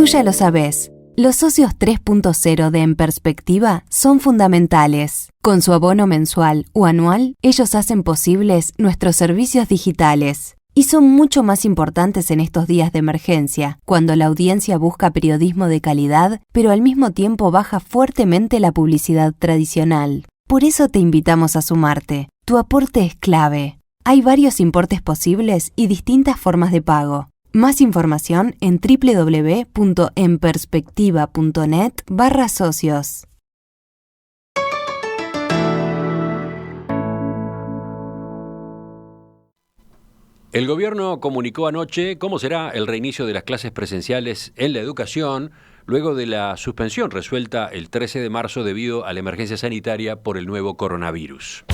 ya lo sabés. Los socios 3.0 de En Perspectiva son fundamentales. Con su abono mensual o anual, ellos hacen posibles nuestros servicios digitales. Y son mucho más importantes en estos días de emergencia, cuando la audiencia busca periodismo de calidad, pero al mismo tiempo baja fuertemente la publicidad tradicional. Por eso te invitamos a sumarte. Tu aporte es clave. Hay varios importes posibles y distintas formas de pago. Más información en www.enperspectiva.net/socios. El gobierno comunicó anoche cómo será el reinicio de las clases presenciales en la educación luego de la suspensión resuelta el 13 de marzo debido a la emergencia sanitaria por el nuevo coronavirus.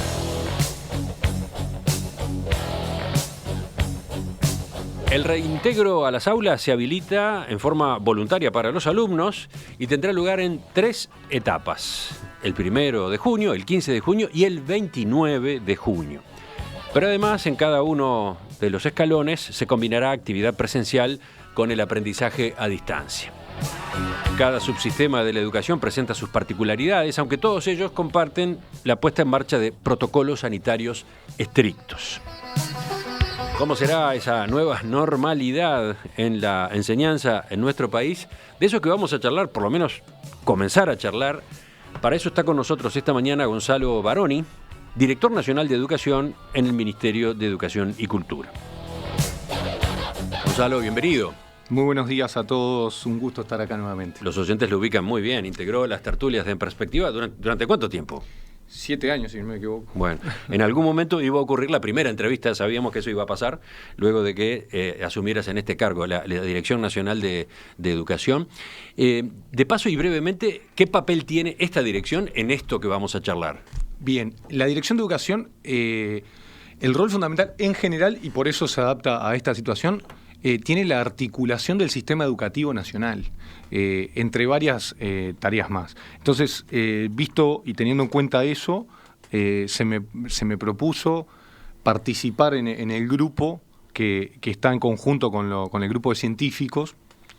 El reintegro a las aulas se habilita en forma voluntaria para los alumnos y tendrá lugar en 3 etapas: el 1 de junio, el 15 de junio y el 29 de junio. Pero además, en cada uno de los escalones se combinará actividad presencial con el aprendizaje a distancia. Cada subsistema de la educación presenta sus particularidades, aunque todos ellos comparten la puesta en marcha de protocolos sanitarios estrictos. ¿Cómo será esa nueva normalidad en la enseñanza en nuestro país? De eso que vamos a charlar, por lo menos comenzar a charlar. Para eso está con nosotros esta mañana Gonzalo Baroni, director nacional de Educación en el Ministerio de Educación y Cultura. Gonzalo, bienvenido. Muy buenos días a todos, un gusto estar acá nuevamente. Los oyentes lo ubican muy bien, integró las tertulias de En Perspectiva ¿durante cuánto tiempo? 7 años, si no me equivoco. Bueno, en algún momento iba a ocurrir la primera entrevista, sabíamos que eso iba a pasar, luego de que asumieras en este cargo la Dirección Nacional de Educación. De paso y brevemente, ¿qué papel tiene esta dirección en esto que vamos a charlar? Bien, la Dirección de Educación, el rol fundamental en general, y por eso se adapta a esta situación, tiene la articulación del sistema educativo nacional, entre varias tareas más. Entonces, visto y teniendo en cuenta eso, se me propuso participar en el grupo que está en conjunto con el grupo de científicos,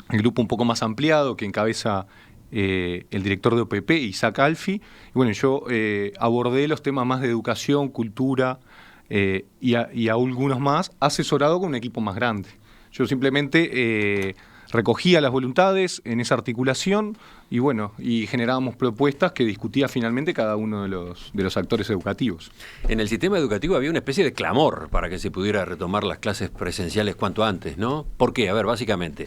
el grupo un poco más ampliado que encabeza el director de OPP, Isaac Alfi. Y bueno, yo abordé los temas más de educación, cultura y a algunos más, asesorado con un equipo más grande. Yo simplemente recogía las voluntades en esa articulación y bueno, y generábamos propuestas que discutía finalmente cada uno de los actores educativos. En el sistema educativo había una especie de clamor para que se pudiera retomar las clases presenciales cuanto antes, ¿no? ¿Por qué? A ver, básicamente.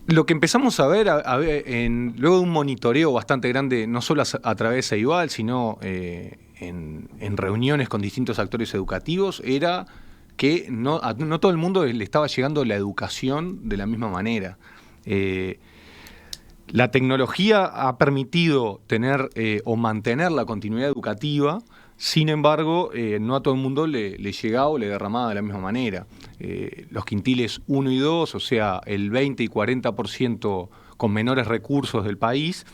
Lo que empezamos a ver, luego de un monitoreo bastante grande, no solo a través de Ceibal, sino en reuniones con distintos actores educativos, era que no todo el mundo le estaba llegando la educación de la misma manera. La tecnología ha permitido tener o mantener la continuidad educativa, sin embargo, no a todo el mundo le llegaba o le derramaba de la misma manera. Los quintiles 1 y 2, o sea, el 20 y 40% con menores recursos del país,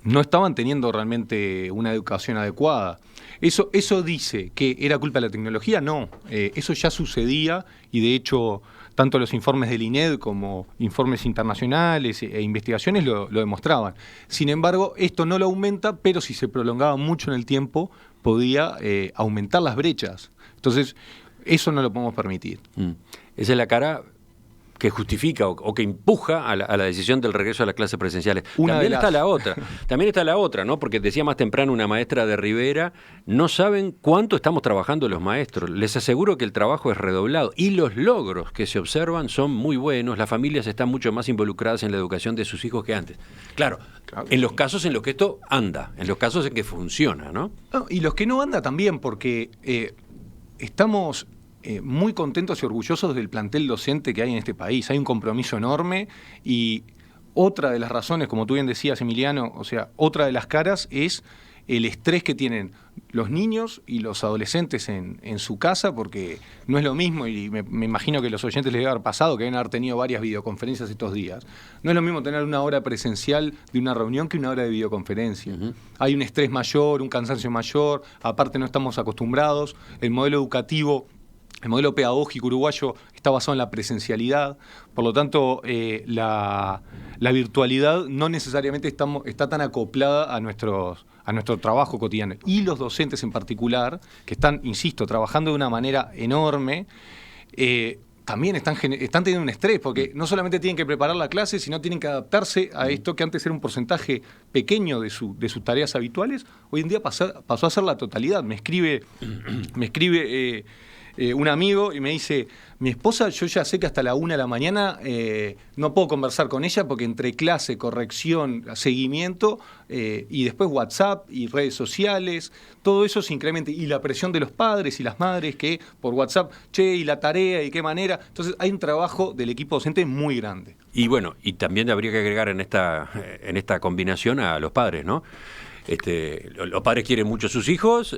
no estaban teniendo realmente una educación adecuada. ¿Eso dice que era culpa de la tecnología? No, eso ya sucedía y de hecho tanto los informes del INED como informes internacionales e investigaciones lo demostraban. Sin embargo, esto no lo aumenta, pero si se prolongaba mucho en el tiempo podía aumentar las brechas. Entonces, eso no lo podemos permitir. Esa es la cara que justifica o que empuja a la decisión del regreso a las clases presenciales. También está la otra, ¿no? Porque decía más temprano una maestra de Rivera, no saben cuánto estamos trabajando los maestros. Les aseguro que el trabajo es redoblado y los logros que se observan son muy buenos. Las familias están mucho más involucradas en la educación de sus hijos que antes. Claro, en los casos en los que esto anda, en los casos en que funciona, ¿no? Y los que no anda también, porque estamos muy contentos y orgullosos del plantel docente que hay en este país. Hay un compromiso enorme y otra de las razones, como tú bien decías, Emiliano, o sea, otra de las caras es el estrés que tienen los niños y los adolescentes en su casa, porque no es lo mismo, y me imagino que los oyentes les debe haber pasado, que deben haber tenido varias videoconferencias estos días. No es lo mismo tener una hora presencial de una reunión que una hora de videoconferencia. Hay un estrés mayor, un cansancio mayor, aparte no estamos acostumbrados, el modelo educativo El modelo pedagógico uruguayo está basado en la presencialidad, por lo tanto la virtualidad no necesariamente está tan acoplada a nuestro trabajo cotidiano. Y los docentes en particular, que están, insisto, trabajando de una manera enorme, también están teniendo un estrés, porque no solamente tienen que preparar la clase, sino tienen que adaptarse a esto que antes era un porcentaje pequeño de sus tareas habituales, hoy en día pasó a ser la totalidad. Me escribe un amigo y me dice, mi esposa, yo ya sé que hasta la 1 de la mañana no puedo conversar con ella porque entre clase, corrección, seguimiento y después WhatsApp y redes sociales, todo eso se incrementa. Y la presión de los padres y las madres que por WhatsApp, y la tarea y qué manera. Entonces hay un trabajo del equipo docente muy grande. Y bueno, y también habría que agregar en esta combinación a los padres, ¿no? Los padres quieren mucho a sus hijos,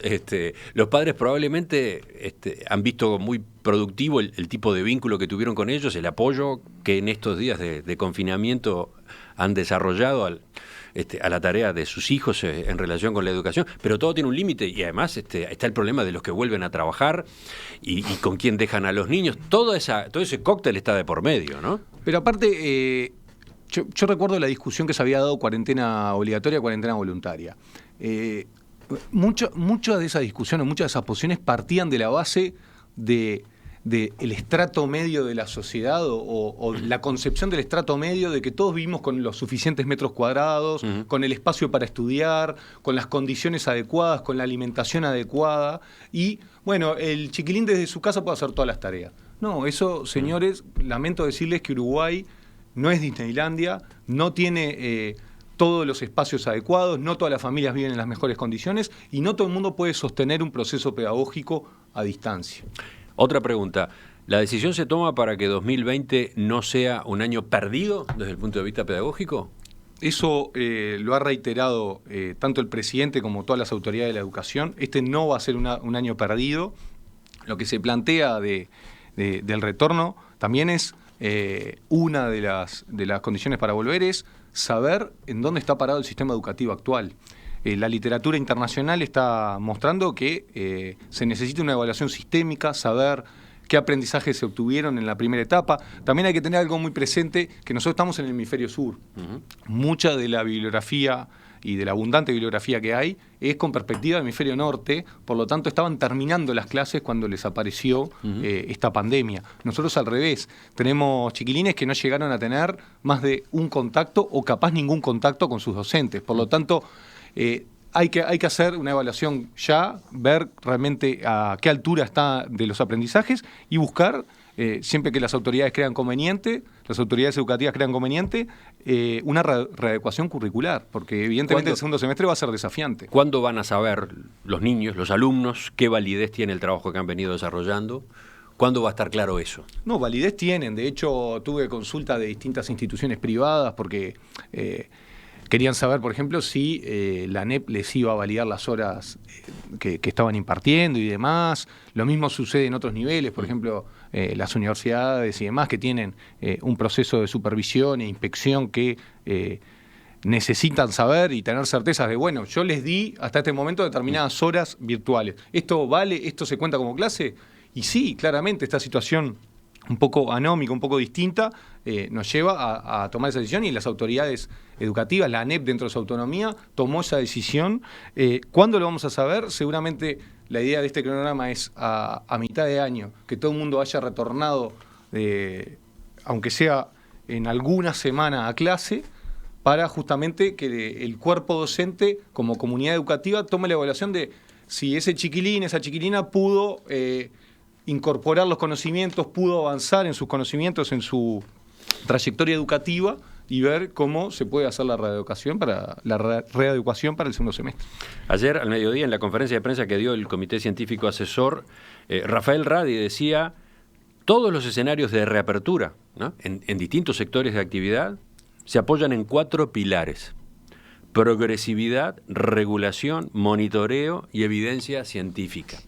los padres probablemente han visto muy productivo el tipo de vínculo que tuvieron con ellos, el apoyo que en estos días de confinamiento han desarrollado a la tarea de sus hijos en relación con la educación, pero todo tiene un límite y además está el problema de los que vuelven a trabajar y con quién dejan a los niños, todo ese cóctel está de por medio, ¿no? Pero aparte... Yo recuerdo la discusión que se había dado cuarentena obligatoria, cuarentena voluntaria. Mucha de esa discusión o muchas de esas posiciones partían de la base del estrato medio de la sociedad o la concepción del estrato medio de que todos vivimos con los suficientes metros cuadrados, con el espacio para estudiar, con las condiciones adecuadas, con la alimentación adecuada y, bueno, el chiquilín desde su casa puede hacer todas las tareas. No, eso, señores, lamento decirles que Uruguay no es Disneylandia, no tiene todos los espacios adecuados, no todas las familias viven en las mejores condiciones y no todo el mundo puede sostener un proceso pedagógico a distancia. Otra pregunta, ¿la decisión se toma para que 2020 no sea un año perdido desde el punto de vista pedagógico? Eso lo ha reiterado tanto el presidente como todas las autoridades de la educación. No va a ser un año perdido. Lo que se plantea del retorno también es... una de las condiciones para volver es saber en dónde está parado el sistema educativo actual. La literatura internacional está mostrando que se necesita una evaluación sistémica, saber qué aprendizajes se obtuvieron en la primera etapa. También hay que tener algo muy presente, que nosotros estamos en el hemisferio sur. Mucha de la bibliografía y de la abundante bibliografía que hay es con perspectiva del hemisferio norte, por lo tanto estaban terminando las clases cuando les apareció esta pandemia. Nosotros al revés, tenemos chiquilines que no llegaron a tener más de un contacto o capaz ningún contacto con sus docentes, por lo tanto hay que hacer una evaluación ya, ver realmente a qué altura está de los aprendizajes y buscar, siempre que las autoridades crean conveniente, las autoridades educativas crean conveniente, una readecuación curricular, porque evidentemente el segundo semestre va a ser desafiante. ¿Cuándo van a saber los niños, los alumnos, qué validez tiene el trabajo que han venido desarrollando? ¿Cuándo va a estar claro eso? No, validez tienen. De hecho, tuve consulta de distintas instituciones privadas porque querían saber, por ejemplo, si la ANEP les iba a validar las horas que estaban impartiendo y demás. Lo mismo sucede en otros niveles, por ejemplo, las universidades y demás que tienen un proceso de supervisión e inspección que necesitan saber y tener certezas de, bueno, yo les di hasta este momento determinadas horas virtuales. ¿Esto vale? ¿Esto se cuenta como clase? Y sí, claramente esta situación un poco anómica, un poco distinta, nos lleva a tomar esa decisión y las autoridades educativas, la ANEP dentro de su autonomía, tomó esa decisión. ¿Cuándo lo vamos a saber? Seguramente la idea de este cronograma es a mitad de año, que todo el mundo haya retornado, aunque sea en alguna semana a clase, para justamente que el cuerpo docente, como comunidad educativa, tome la evaluación de si ese chiquilín, esa chiquilina pudo incorporar los conocimientos, pudo avanzar en sus conocimientos, en su trayectoria educativa y ver cómo se puede hacer la readecuación para el segundo semestre. Ayer al mediodía en la conferencia de prensa que dio el Comité Científico Asesor, Rafael Radi decía todos los escenarios de reapertura, ¿no?, en distintos sectores de actividad se apoyan en 4 pilares: progresividad, regulación, monitoreo y evidencia científica.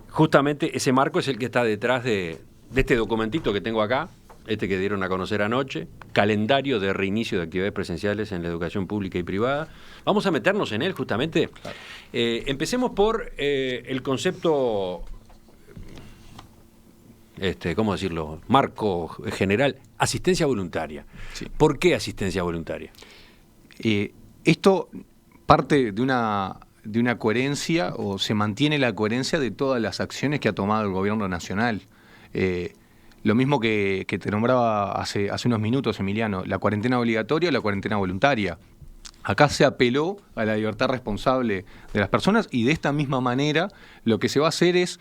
Justamente ese marco es el que está detrás de este documentito que tengo acá, que dieron a conocer anoche, calendario de reinicio de actividades presenciales en la educación pública y privada. Vamos a meternos en él justamente. Empecemos por el concepto ¿cómo decirlo?, marco general, asistencia voluntaria. Sí. ¿Por qué asistencia voluntaria? Esto parte de una coherencia, o se mantiene la coherencia de todas las acciones que ha tomado el gobierno nacional. Lo mismo que te nombraba hace unos minutos, Emiliano, la cuarentena obligatoria o la cuarentena voluntaria. Acá se apeló a la libertad responsable de las personas, y de esta misma manera lo que se va a hacer es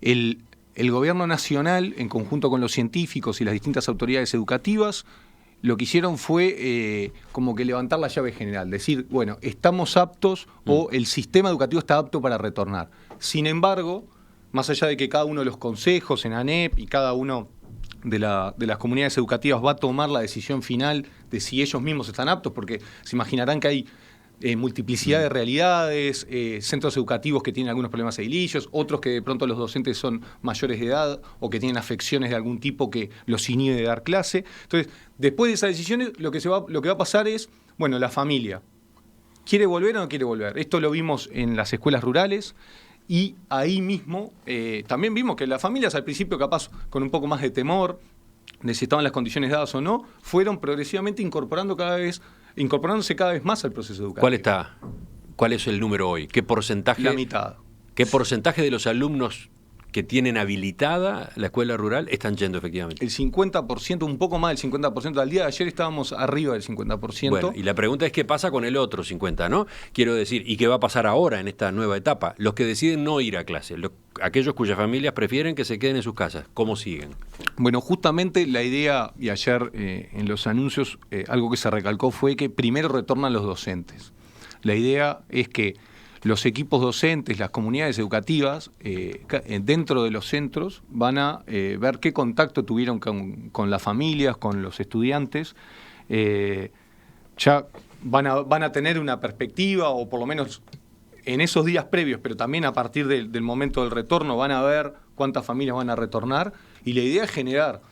el gobierno nacional, en conjunto con los científicos y las distintas autoridades educativas, lo que hicieron fue como que levantar la llave general, decir, bueno, estamos aptos o el sistema educativo está apto para retornar. Sin embargo, más allá de que cada uno de los consejos en ANEP y cada uno de las comunidades educativas va a tomar la decisión final de si ellos mismos están aptos, porque se imaginarán que hay multiplicidad de realidades, centros educativos que tienen algunos problemas edilicios, otros que de pronto los docentes son mayores de edad o que tienen afecciones de algún tipo que los inhibe de dar clase. Entonces, después de esas decisiones, lo que va a pasar es, bueno, la familia, ¿quiere volver o no quiere volver? Esto lo vimos en las escuelas rurales. Y ahí mismo también vimos que las familias al principio, capaz con un poco más de temor de si estaban las condiciones dadas o no, fueron progresivamente incorporándose cada vez más al proceso educativo. ¿Cuál es el número hoy? ¿Qué porcentaje? La mitad. ¿Qué porcentaje de los alumnos que tienen habilitada la escuela rural están yendo efectivamente? El 50%, un poco más del 50%. Al día de ayer estábamos arriba del 50%. Bueno, y la pregunta es qué pasa con el otro 50%, ¿no? Quiero decir, ¿y qué va a pasar ahora en esta nueva etapa? Los que deciden no ir a clase, aquellos cuyas familias prefieren que se queden en sus casas, ¿cómo siguen? Bueno, justamente la idea, y ayer en los anuncios algo que se recalcó fue que primero retornan los docentes. La idea es que los equipos docentes, las comunidades educativas, dentro de los centros, van a ver qué contacto tuvieron con las familias, con los estudiantes. Ya van a tener una perspectiva, o por lo menos en esos días previos, pero también a partir del momento del retorno, van a ver cuántas familias van a retornar. Y la idea es generar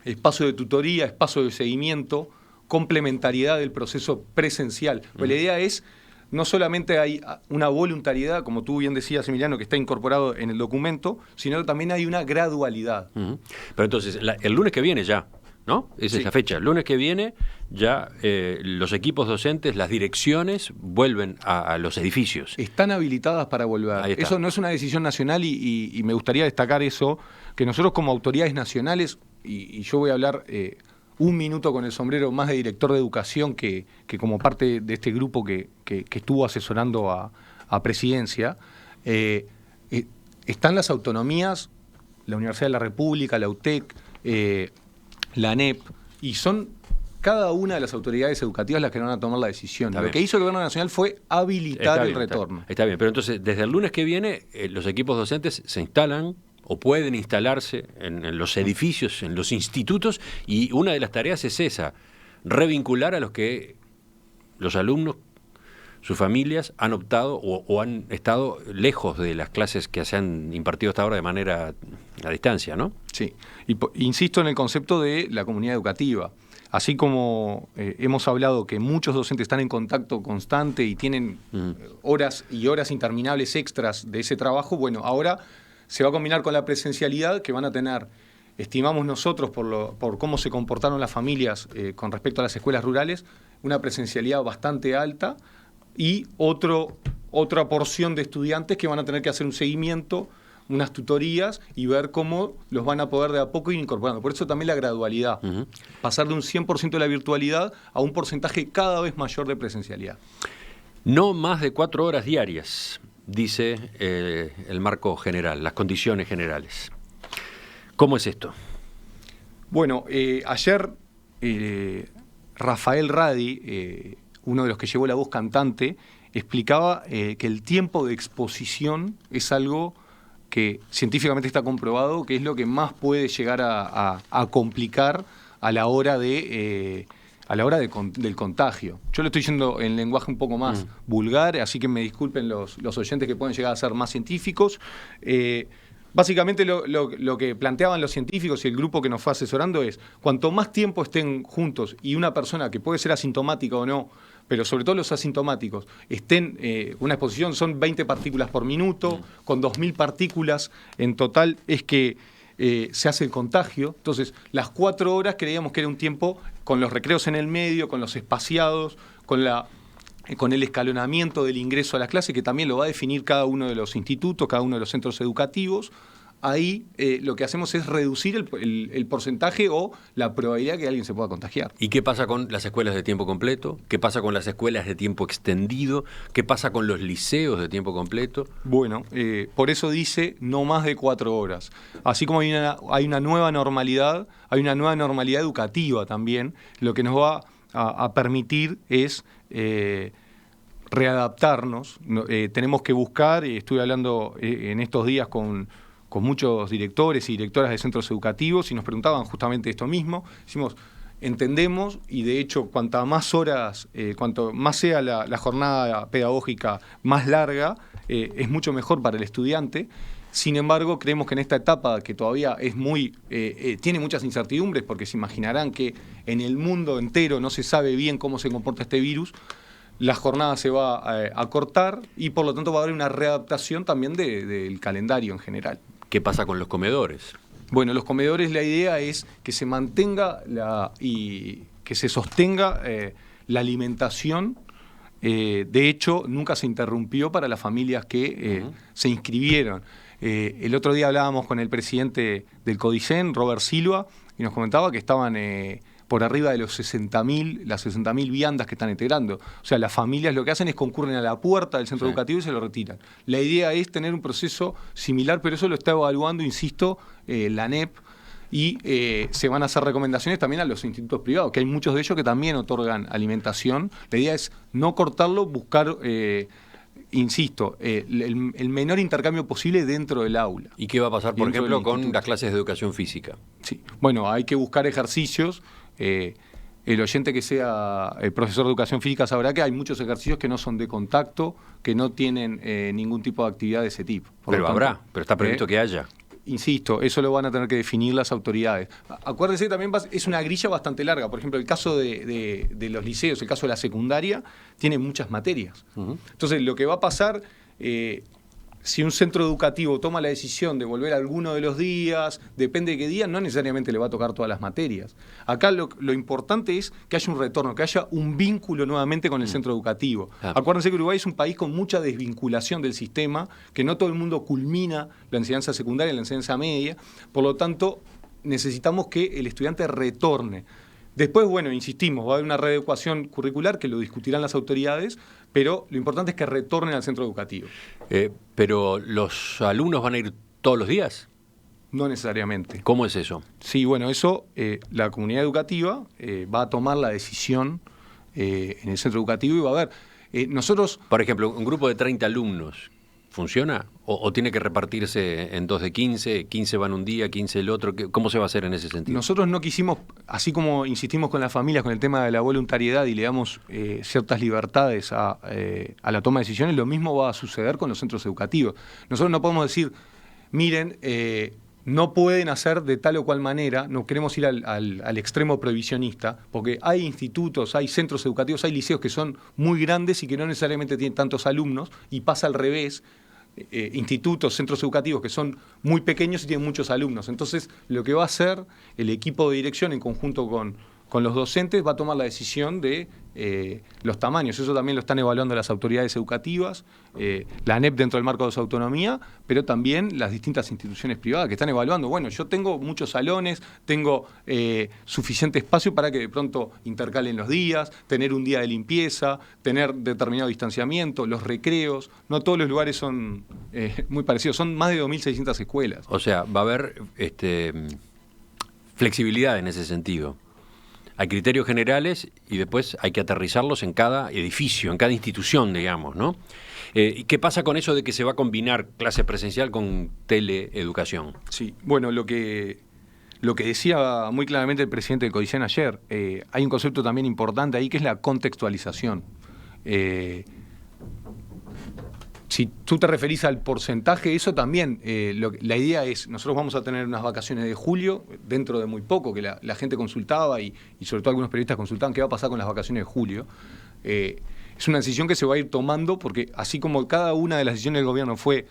espacio de tutoría, espacio de seguimiento, complementariedad del proceso presencial. Pues la idea es, no solamente hay una voluntariedad, como tú bien decías, Emiliano, que está incorporado en el documento, sino que también hay una gradualidad. Pero entonces, el lunes que viene ya, ¿no? Esa es la fecha. El lunes que viene ya los equipos docentes, las direcciones, vuelven a los edificios. Están habilitadas para volver. Eso no es una decisión nacional y me gustaría destacar eso, que nosotros como autoridades nacionales, y yo voy a hablar un minuto con el sombrero más de director de educación que como parte de este grupo que estuvo asesorando a Presidencia, están las autonomías, la Universidad de la República, la UTEC, la ANEP, y son cada una de las autoridades educativas las que van a tomar la decisión. Lo que hizo el Gobierno Nacional fue habilitar el retorno. Está bien, pero entonces desde el lunes que viene los equipos docentes se instalan o pueden instalarse en los edificios, en los institutos, y una de las tareas es esa, revincular a los que los alumnos, sus familias, han optado o han estado lejos de las clases que se han impartido hasta ahora de manera a distancia, ¿no? Sí, insisto en el concepto de la comunidad educativa. Así como hemos hablado que muchos docentes están en contacto constante y tienen horas y horas interminables extras de ese trabajo, bueno, ahora se va a combinar con la presencialidad que van a tener, estimamos nosotros por cómo se comportaron las familias con respecto a las escuelas rurales, una presencialidad bastante alta y otra porción de estudiantes que van a tener que hacer un seguimiento, unas tutorías y ver cómo los van a poder de a poco ir incorporando. Por eso también la gradualidad, pasar de un 100% de la virtualidad a un porcentaje cada vez mayor de presencialidad. No más de 4 horas diarias, dice el marco general, las condiciones generales. ¿Cómo es esto? Bueno, ayer Rafael Radi, uno de los que llevó la voz cantante, explicaba que el tiempo de exposición es algo que científicamente está comprobado, que es lo que más puede llegar a complicar a la hora del contagio. Yo lo estoy diciendo en lenguaje un poco más vulgar, así que me disculpen los oyentes que pueden llegar a ser más científicos. Básicamente lo que planteaban los científicos y el grupo que nos fue asesorando es, cuanto más tiempo estén juntos y una persona que puede ser asintomática o no, pero sobre todo los asintomáticos, estén, una exposición son 20 partículas por minuto, con 2.000 partículas en total, es que se hace el contagio. Entonces, las 4 horas creíamos que era un tiempo con los recreos en el medio, con los espaciados, con el escalonamiento del ingreso a las clases, que también lo va a definir cada uno de los institutos, cada uno de los centros educativos. Ahí lo que hacemos es reducir el porcentaje o la probabilidad que alguien se pueda contagiar. ¿Y qué pasa con las escuelas de tiempo completo? ¿Qué pasa con las escuelas de tiempo extendido? ¿Qué pasa con los liceos de tiempo completo? Bueno, por eso dice no más de 4 horas. Así como hay una nueva normalidad, hay una nueva normalidad educativa también. Lo que nos va a permitir es readaptarnos. Tenemos que buscar, y estuve hablando en estos días con muchos directores y directoras de centros educativos y nos preguntaban justamente esto mismo. Decimos, entendemos y de hecho cuanto más horas, cuanto más sea la jornada pedagógica más larga, es mucho mejor para el estudiante. Sin embargo, creemos que en esta etapa que todavía es tiene muchas incertidumbres, porque se imaginarán que en el mundo entero no se sabe bien cómo se comporta este virus, la jornada se va a cortar y por lo tanto va a haber una readaptación también del calendario en general. ¿Qué pasa con los comedores? Bueno, los comedores, la idea es que se mantenga y que se sostenga la alimentación. De hecho, nunca se interrumpió para las familias que se inscribieron. El otro día hablábamos con el presidente del CODICEN, Robert Silva, y nos comentaba que estaban por arriba de las 60.000 viandas que están integrando. O sea, las familias lo que hacen es concurren a la puerta del centro educativo y se lo retiran. La idea es tener un proceso similar, pero eso lo está evaluando, insisto, la ANEP, y se van a hacer recomendaciones también a los institutos privados, que hay muchos de ellos que también otorgan alimentación. La idea es no cortarlo, buscar, insisto, el menor intercambio posible dentro del aula. ¿Y qué va a pasar, por ejemplo, con las clases de educación física? Sí, bueno, hay que buscar ejercicios. El oyente que sea profesor de educación física sabrá que hay muchos ejercicios que no son de contacto, que no tienen ningún tipo de actividad de ese tipo. Pero está previsto que haya. Insisto, eso lo van a tener que definir las autoridades. Acuérdense que también es una grilla bastante larga. Por ejemplo, el caso de los liceos, el caso de la secundaria, tiene muchas materias. Entonces, lo que va a pasar, si un centro educativo toma la decisión de volver alguno de los días, depende de qué día, no necesariamente le va a tocar todas las materias. Acá lo importante es que haya un retorno, que haya un vínculo nuevamente con el centro educativo. Acuérdense que Uruguay es un país con mucha desvinculación del sistema, que no todo el mundo culmina la enseñanza secundaria, la enseñanza media, por lo tanto necesitamos que el estudiante retorne. Después, bueno, insistimos, va a haber una readecuación curricular que lo discutirán las autoridades, pero lo importante es que retornen al centro educativo. ¿Pero los alumnos van a ir todos los días? No necesariamente. ¿Cómo es eso? Sí, bueno, eso la comunidad educativa va a tomar la decisión en el centro educativo y va a haber. Nosotros... Por ejemplo, un grupo de 30 alumnos, ¿funciona? ¿O tiene que repartirse en 2 de 15? 15 van un día, 15 el otro. ¿Cómo se va a hacer en ese sentido? Nosotros no quisimos, así como insistimos con las familias con el tema de la voluntariedad y le damos ciertas libertades a la toma de decisiones, lo mismo va a suceder con los centros educativos. Nosotros no podemos decir, miren, no pueden hacer de tal o cual manera, no queremos ir al extremo prohibicionista, porque hay institutos, hay centros educativos, hay liceos que son muy grandes y que no necesariamente tienen tantos alumnos, y pasa al revés. Institutos, centros educativos que son muy pequeños y tienen muchos alumnos. Entonces, lo que va a hacer el equipo de dirección en conjunto con los docentes va a tomar la decisión de los tamaños. Eso también lo están evaluando las autoridades educativas, la ANEP dentro del marco de su autonomía, pero también las distintas instituciones privadas que están evaluando. Bueno, yo tengo muchos salones, tengo suficiente espacio para que de pronto intercalen los días, tener un día de limpieza, tener determinado distanciamiento, los recreos. No todos los lugares son muy parecidos, son más de 2.600 escuelas. O sea, va a haber flexibilidad en ese sentido. Hay criterios generales y después hay que aterrizarlos en cada edificio, en cada institución, digamos, ¿no? ¿Y qué pasa con eso de que se va a combinar clase presencial con teleeducación? Sí, bueno, lo que decía muy claramente el presidente del CODICEN ayer, hay un concepto también importante ahí que es la contextualización. Si tú te referís al porcentaje, eso también, la idea es, nosotros vamos a tener unas vacaciones de julio, dentro de muy poco, que la gente consultaba y sobre todo algunos periodistas consultaban qué va a pasar con las vacaciones de julio. Es una decisión que se va a ir tomando porque así como cada una de las decisiones del gobierno fue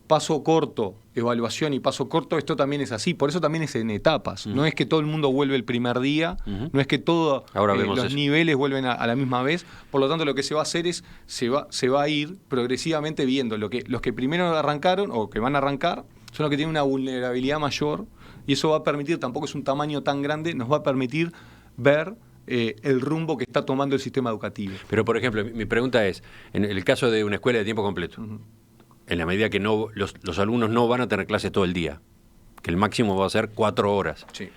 paso corto, evaluación y paso corto, esto también es así. Por eso también es en etapas. No es que todo el mundo vuelve el primer día, no es que todos los niveles vuelven a la misma vez. Por lo tanto, lo que se va a hacer es, se va a ir progresivamente viendo los que primero arrancaron o que van a arrancar son los que tienen una vulnerabilidad mayor, y eso va a permitir, tampoco es un tamaño tan grande, nos va a permitir ver el rumbo que está tomando el sistema educativo. Pero, por ejemplo, mi pregunta es, en el caso de una escuela de tiempo completo, en la medida que los alumnos no van a tener clases todo el día, que el máximo va a ser 4 horas. Sí.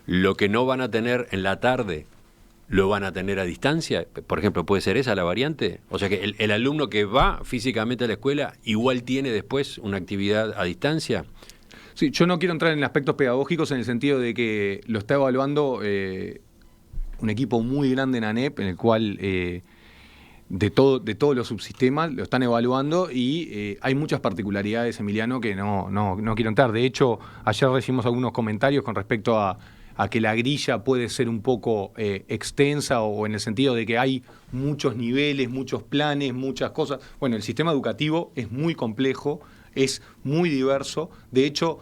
Lo que no van a tener en la tarde, ¿lo van a tener a distancia? Por ejemplo, ¿puede ser esa la variante? O sea, que el alumno que va físicamente a la escuela igual tiene después una actividad a distancia. Sí, yo no quiero entrar en aspectos pedagógicos en el sentido de que lo está evaluando un equipo muy grande en ANEP, en el cual de todos los subsistemas lo están evaluando, y hay muchas particularidades, Emiliano, que no quiero entrar. De hecho, ayer recibimos algunos comentarios con respecto a que la grilla puede ser un poco extensa, o en el sentido de que hay muchos niveles, muchos planes, muchas cosas. Bueno, el sistema educativo es muy complejo, es muy diverso. De hecho,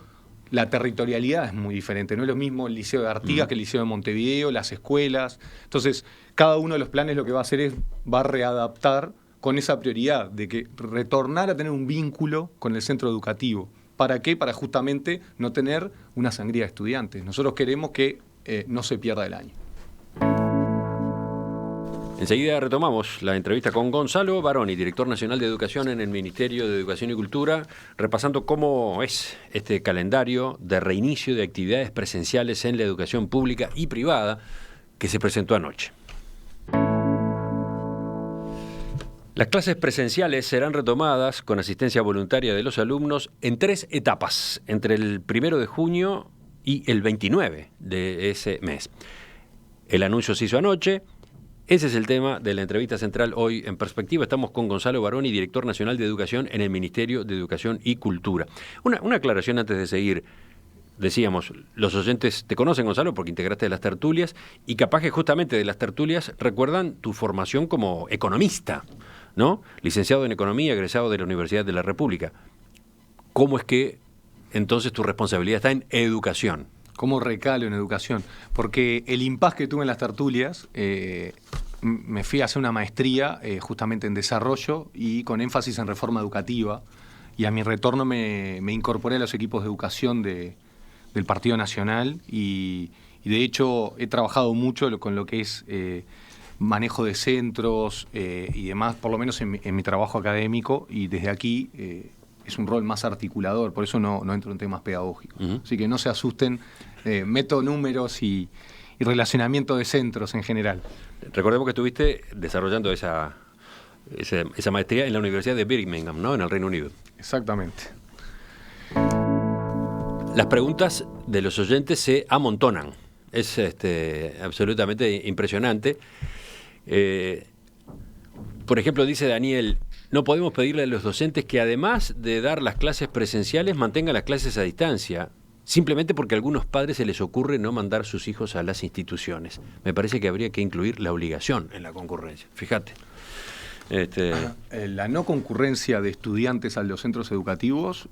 la territorialidad es muy diferente. No es lo mismo el Liceo de Artigas que el Liceo de Montevideo, las escuelas. Entonces, cada uno de los planes lo que va a hacer va a readaptar con esa prioridad de que retornar a tener un vínculo con el centro educativo. ¿Para qué? Para justamente no tener una sangría de estudiantes. Nosotros queremos que no se pierda el año. Enseguida retomamos la entrevista con Gonzalo Baroni, director nacional de Educación en el Ministerio de Educación y Cultura, repasando cómo es este calendario de reinicio de actividades presenciales en la educación pública y privada que se presentó anoche. Las clases presenciales serán retomadas con asistencia voluntaria de los alumnos en 3 etapas, entre el 1 de junio y el 29 de ese mes. El anuncio se hizo anoche. Ese es el tema de la entrevista central hoy en Perspectiva. Estamos con Gonzalo Baroni, director nacional de Educación en el Ministerio de Educación y Cultura. Una aclaración antes de seguir. Decíamos, los oyentes te conocen, Gonzalo, porque integraste las tertulias, y capaz que justamente de las tertulias recuerdan tu formación como economista, ¿no? Licenciado en Economía, egresado de la Universidad de la República. ¿Cómo es que entonces tu responsabilidad está en educación? ¿Cómo recalo en educación? Porque el impasse que tuve en las tertulias, me fui a hacer una maestría justamente en desarrollo y con énfasis en reforma educativa, y a mi retorno me incorporé a los equipos de educación del Partido Nacional, y de hecho he trabajado mucho con lo que es manejo de centros y demás, por lo menos en mi trabajo académico, y desde aquí es un rol más articulador, por eso no entro en temas pedagógicos. Así que no se asusten, meto números y relacionamiento de centros en general. Recordemos que estuviste desarrollando esa maestría en la Universidad de Birmingham, ¿no? En el Reino Unido. Exactamente. Las preguntas de los oyentes se amontonan. Es absolutamente impresionante. Por ejemplo, dice Daniel: no podemos pedirle a los docentes que, además de dar las clases presenciales, mantengan las clases a distancia, simplemente porque a algunos padres se les ocurre no mandar sus hijos a las instituciones. Me parece que habría que incluir la obligación en la concurrencia. Fíjate. La no concurrencia de estudiantes a los centros educativos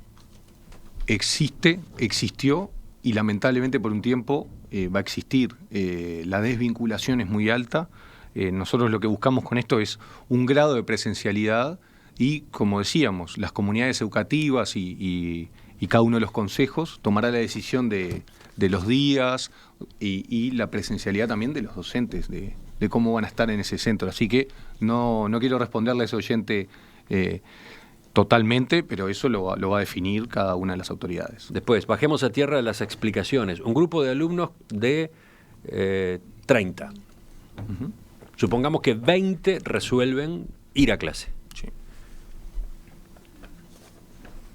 existió y lamentablemente por un tiempo va a existir. La desvinculación es muy alta. Nosotros lo que buscamos con esto es un grado de presencialidad, y, como decíamos, las comunidades educativas y cada uno de los consejos tomará la decisión de los días y la presencialidad también de los docentes, de cómo van a estar en ese centro. Así que no quiero responderle a ese oyente totalmente, pero eso lo va a definir cada una de las autoridades. Después, bajemos a tierra las explicaciones. Un grupo de alumnos de 30. Uh-huh. Supongamos que 20 resuelven ir a clase. Sí.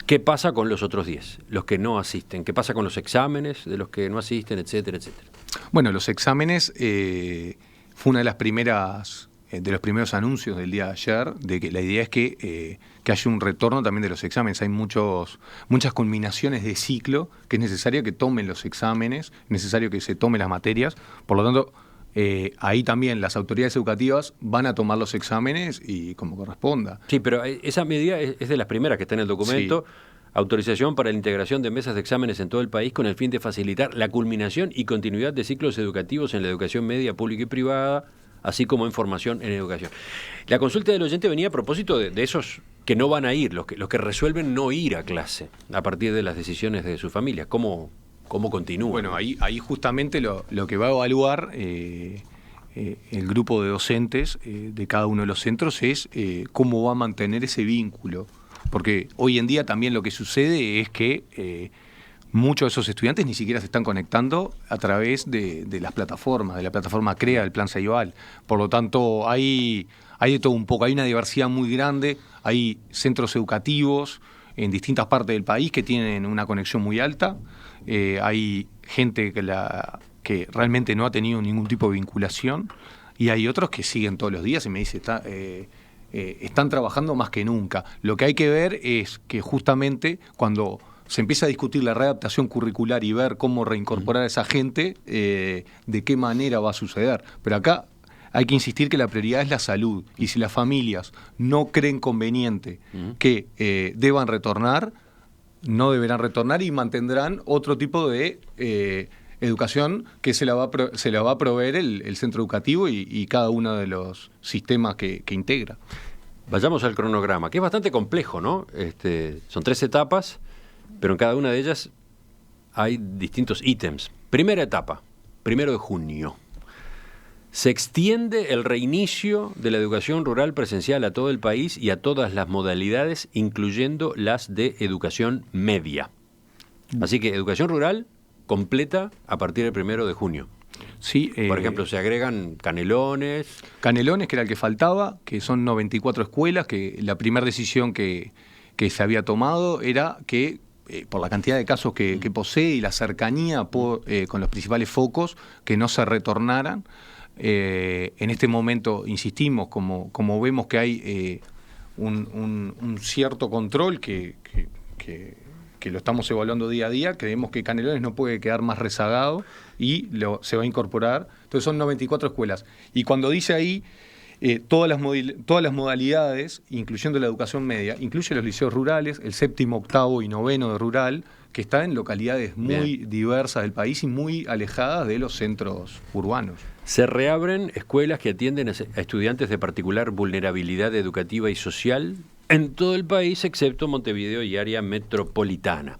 ¿Qué pasa con los otros 10, los que no asisten? ¿Qué pasa con los exámenes de los que no asisten, etcétera, etcétera? Bueno, los exámenes fue una de las primeras, de los primeros anuncios del día de ayer, de que la idea es que haya un retorno también de los exámenes. Hay muchas culminaciones de ciclo que es necesario que tomen los exámenes, es necesario que se tomen las materias. Por lo tanto, ahí también las autoridades educativas van a tomar los exámenes y como corresponda. Sí, pero esa medida es de las primeras que está en el documento. Sí. Autorización para la integración de mesas de exámenes en todo el país con el fin de facilitar la culminación y continuidad de ciclos educativos en la educación media, pública y privada, así como en formación en educación. La consulta del oyente venía a propósito de esos que no van a ir, los que resuelven no ir a clase a partir de las decisiones de sus familias. ¿Cómo continúa? Bueno, ahí justamente lo que va a evaluar el grupo de docentes de cada uno de los centros es cómo va a mantener ese vínculo. Porque hoy en día también lo que sucede es que muchos de esos estudiantes ni siquiera se están conectando a través de las plataformas, de la plataforma CREA, del Plan Ceibal. Por lo tanto, hay de todo un poco, hay una diversidad muy grande, hay centros educativos en distintas partes del país que tienen una conexión muy alta, hay gente que realmente no ha tenido ningún tipo de vinculación y hay otros que siguen todos los días y me dice, están trabajando más que nunca. Lo que hay que ver es que justamente cuando se empieza a discutir la readaptación curricular y ver cómo reincorporar a esa gente, de qué manera va a suceder. Pero acá hay que insistir que la prioridad es la salud y si las familias no creen conveniente que deban retornar, no deberán retornar y mantendrán otro tipo de educación que se la va a proveer el centro educativo y cada uno de los sistemas que integra. Vayamos al cronograma, que es bastante complejo, ¿no? Son 3 etapas, pero en cada una de ellas hay distintos ítems. Primera etapa, 1 de junio. Se extiende el reinicio de la educación rural presencial a todo el país y a todas las modalidades, incluyendo las de educación media. Así que educación rural completa a partir del 1 de junio. Sí, por ejemplo, se agregan Canelones. Canelones, que era el que faltaba, que son 94 escuelas, que la primera decisión que se había tomado era que, por la cantidad de casos que posee y la cercanía con los principales focos, que no se retornaran. En este momento, insistimos, como vemos que hay un cierto control que lo estamos evaluando día a día, creemos que Canelones no puede quedar más rezagado y se va a incorporar. Entonces son 94 escuelas. Y cuando dice ahí todas las modalidades, incluyendo la educación media, incluye los liceos rurales, el 7º, 8º y 9º de rural, que está en localidades muy diversas del país y muy alejadas de los centros urbanos. Se reabren escuelas que atienden a estudiantes de particular vulnerabilidad educativa y social en todo el país, excepto Montevideo y área metropolitana.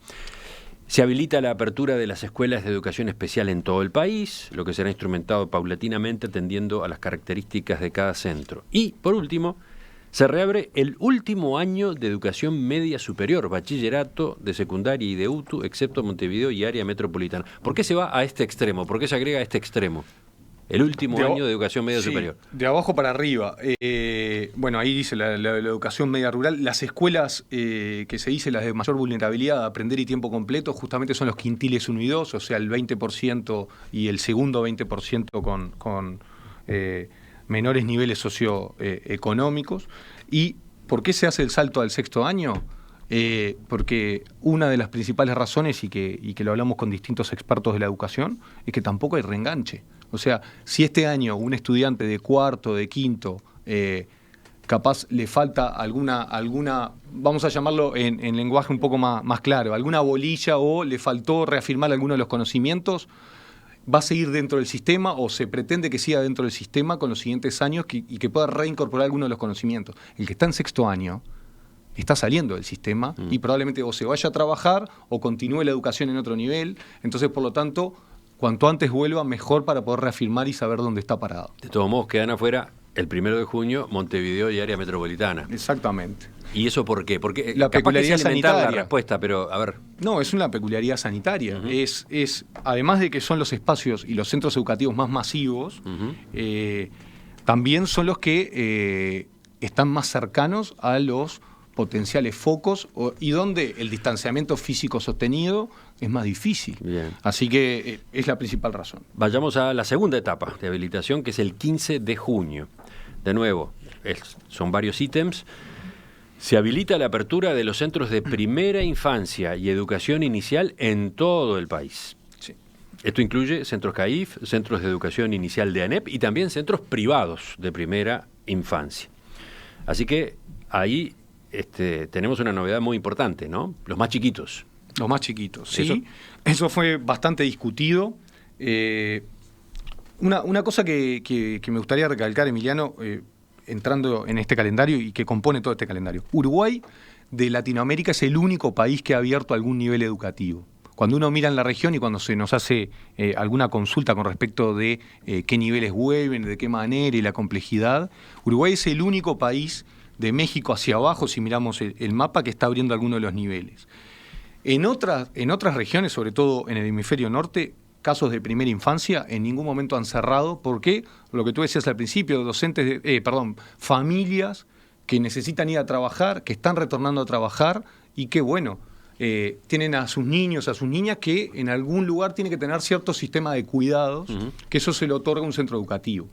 Se habilita la apertura de las escuelas de educación especial en todo el país, lo que será instrumentado paulatinamente atendiendo a las características de cada centro. Y, por último, se reabre el último año de educación media superior, bachillerato de secundaria y de UTU, excepto Montevideo y área metropolitana. ¿Por qué se va a este extremo? ¿Por qué se agrega a este extremo? El último año de educación media superior. De abajo para arriba. Bueno, ahí dice la educación media rural. Las escuelas que se dice las de mayor vulnerabilidad, aprender y tiempo completo, justamente son los quintiles 1 y 2, o sea, el 20% y el segundo 20% con menores niveles socioeconómicos. ¿Y por qué se hace el salto al 6º año? Porque una de las principales razones, y que lo hablamos con distintos expertos de la educación, es que tampoco hay reenganche. O sea, si este año un estudiante de 4º, de 5º, capaz le falta alguna vamos a llamarlo en lenguaje un poco más claro, alguna bolilla o le faltó reafirmar alguno de los conocimientos, va a seguir dentro del sistema o se pretende que siga dentro del sistema con los siguientes años y que pueda reincorporar alguno de los conocimientos. El que está en 6º año está saliendo del sistema y probablemente o se vaya a trabajar o continúe la educación en otro nivel. Entonces, por lo tanto, cuanto antes vuelva, mejor para poder reafirmar y saber dónde está parado. De todos modos, quedan afuera el 1 de junio Montevideo y área metropolitana. Exactamente. ¿Y eso por qué? Porque la peculiaridad sanitaria. La respuesta, pero a ver. No, es una peculiaridad sanitaria. Es además de que son los espacios y los centros educativos más masivos, también son los que están más cercanos a los potenciales focos y donde el distanciamiento físico sostenido es más difícil. Bien. Así que es la principal razón. Vayamos a la segunda etapa de habilitación, que es el 15 de junio. De nuevo, son varios ítems. Se habilita la apertura de los centros de primera infancia y educación inicial en todo el país. Sí. Esto incluye centros CAIF, centros de educación inicial de ANEP y también centros privados de primera infancia. Así que ahí tenemos una novedad muy importante, ¿no? Los más chiquitos. Los más chiquitos, sí. Eso fue bastante discutido. Una cosa que me gustaría recalcar, Emiliano, entrando en este calendario y que compone todo este calendario. Uruguay de Latinoamérica es el único país que ha abierto algún nivel educativo. Cuando uno mira en la región y cuando se nos hace alguna consulta con respecto de qué niveles vuelven, de qué manera y la complejidad, Uruguay es el único país de México hacia abajo, si miramos el mapa, que está abriendo alguno de los niveles. En otras regiones, sobre todo en el hemisferio norte, casos de primera infancia en ningún momento han cerrado. ¿Por qué? Lo que tú decías al principio, familias que necesitan ir a trabajar, que están retornando a trabajar y que, bueno, tienen a sus niños, a sus niñas que en algún lugar tienen que tener cierto sistema de cuidados, que eso se le otorga a un centro educativo.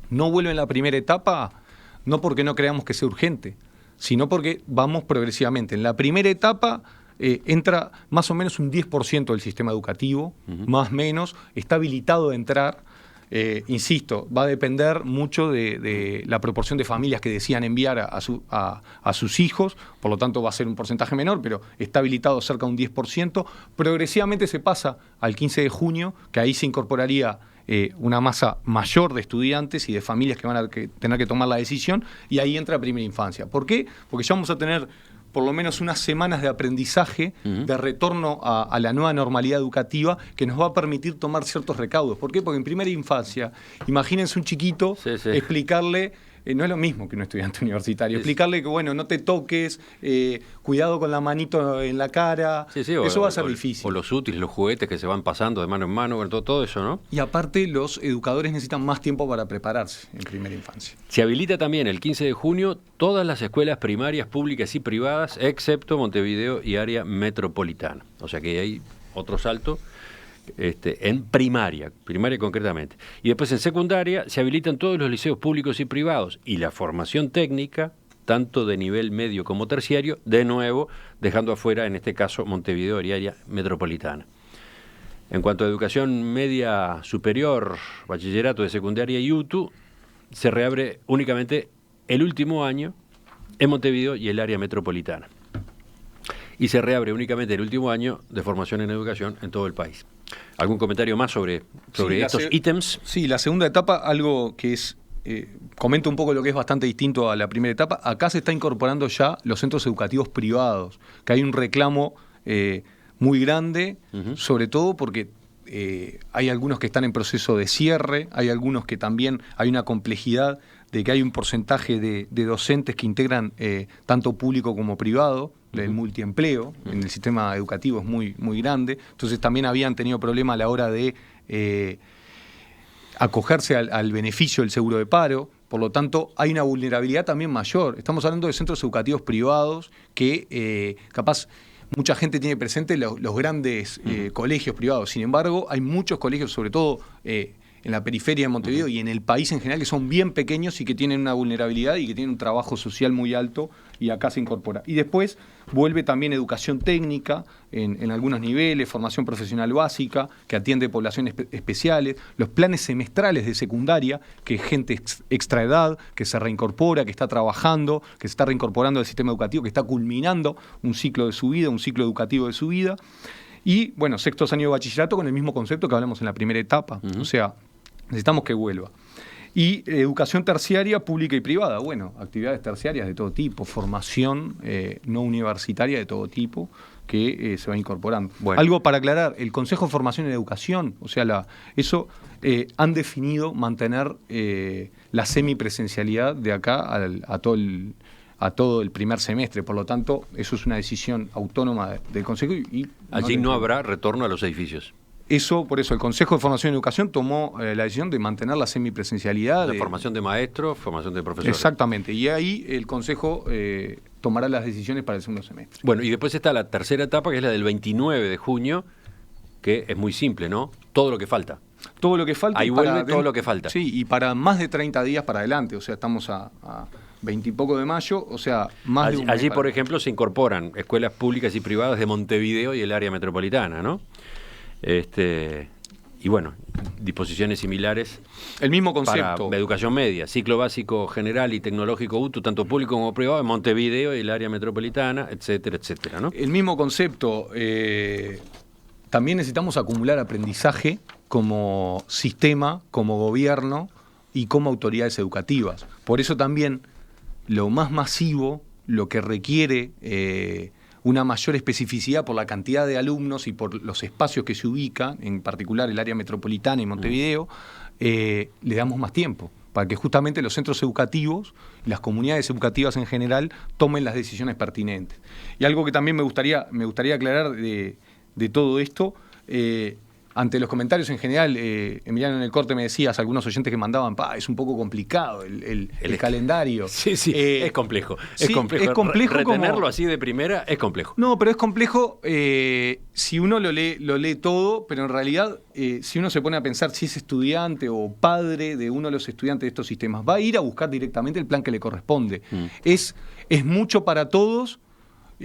No vuelve en la primera etapa, no porque no creamos que sea urgente, sino porque vamos progresivamente. En la primera etapa entra más o menos un 10% del sistema educativo, más o menos, está habilitado a entrar. Insisto, va a depender mucho de la proporción de familias que decían enviar a sus hijos, por lo tanto va a ser un porcentaje menor, pero está habilitado cerca de un 10%. Progresivamente se pasa al 15 de junio, que ahí se incorporaría una masa mayor de estudiantes y de familias que van a tener que tomar la decisión, y ahí entra primera infancia. ¿Por qué? Porque ya vamos a tener por lo menos unas semanas de aprendizaje, de retorno a la nueva normalidad educativa, que nos va a permitir tomar ciertos recaudos. ¿Por qué? Porque en primera infancia, imagínense un chiquito, explicarle, no es lo mismo que un estudiante universitario, explicarle que, bueno, no te toques, cuidado con la manito en la cara, eso va a ser difícil. O los útiles, los juguetes que se van pasando de mano en mano, todo eso, ¿no? Y aparte, los educadores necesitan más tiempo para prepararse en primera infancia. Se habilita también el 15 de junio todas las escuelas primarias públicas y privadas, excepto Montevideo y área metropolitana. O sea que hay otro salto en primaria concretamente. Y después en secundaria se habilitan todos los liceos públicos y privados y la formación técnica, tanto de nivel medio como terciario, de nuevo dejando afuera, en este caso, Montevideo y área metropolitana. En cuanto a educación media superior, bachillerato de secundaria y UTU, se reabre únicamente el último año en Montevideo y el área metropolitana. Y se reabre únicamente el último año de formación en educación en todo el país. ¿Algún comentario más sobre estos ítems? Sí, la segunda etapa, algo que es, comento un poco lo que es bastante distinto a la primera etapa. Acá se está incorporando ya los centros educativos privados, que hay un reclamo muy grande, sobre todo porque hay algunos que están en proceso de cierre, hay algunos que también hay una complejidad de que hay un porcentaje de docentes que integran tanto público como privado. El multiempleo en el sistema educativo es muy, muy grande, entonces también habían tenido problemas a la hora de acogerse al beneficio del seguro de paro. Por lo tanto, hay una vulnerabilidad también mayor. Estamos hablando de centros educativos privados que capaz mucha gente tiene presente los grandes colegios privados. Sin embargo, hay muchos colegios, sobre todo en la periferia de Montevideo y en el país en general, que son bien pequeños y que tienen una vulnerabilidad y que tienen un trabajo social muy alto, y acá se incorpora. Y después vuelve también educación técnica en algunos niveles, formación profesional básica, que atiende poblaciones especiales, los planes semestrales de secundaria, que es gente extra edad, que se reincorpora, que está trabajando, que se está reincorporando al sistema educativo, que está culminando un ciclo de su vida, un ciclo educativo de su vida. Y, bueno, sextos años de bachillerato con el mismo concepto que hablamos en la primera etapa. O sea, necesitamos que vuelva. Y educación terciaria, pública y privada. Bueno, actividades terciarias de todo tipo, formación no universitaria de todo tipo, que se va incorporando. Bueno. Algo para aclarar, el Consejo de Formación en Educación, o sea, han definido mantener la semipresencialidad de acá a todo el primer semestre. Por lo tanto, eso es una decisión autónoma del Consejo. Y allí no habrá retorno a los edificios. Por eso el Consejo de Formación y Educación tomó la decisión de mantener la semipresencialidad. La formación de maestros, formación de profesores. Exactamente, y ahí el Consejo tomará las decisiones para el segundo semestre. Bueno, y después está la tercera etapa, que es la del 29 de junio, que es muy simple, ¿no? Todo lo que falta. Todo lo que falta. Ahí vuelve todo lo que falta. Sí, y para más de 30 días para adelante, o sea, estamos a 20 y poco de mayo, o sea, más de un mes. Allí, por ejemplo, se incorporan escuelas públicas y privadas de Montevideo y el área metropolitana, ¿no? Y bueno, disposiciones similares. El mismo Para concepto. educación media, ciclo básico general y tecnológico UTU, tanto público como privado, en Montevideo y el área metropolitana, etcétera, etcétera, ¿no? El mismo concepto. También necesitamos acumular aprendizaje como sistema, como gobierno y como autoridades educativas. Por eso también lo más masivo, lo que requiere una mayor especificidad por la cantidad de alumnos y por los espacios que se ubican, en particular el área metropolitana y Montevideo, le damos más tiempo para que justamente los centros educativos y las comunidades educativas en general tomen las decisiones pertinentes. Y algo que también me gustaría aclarar de todo esto, ante los comentarios en general, Emiliano, en el corte me decías, algunos oyentes que mandaban, es un poco complicado el calendario. Sí, es complejo. Sí, es complejo Retenerlo como... así de primera es complejo. No, pero es complejo si uno lo lee todo, pero en realidad, si uno se pone a pensar si es estudiante o padre de uno de los estudiantes de estos sistemas, va a ir a buscar directamente el plan que le corresponde. Es mucho para todos,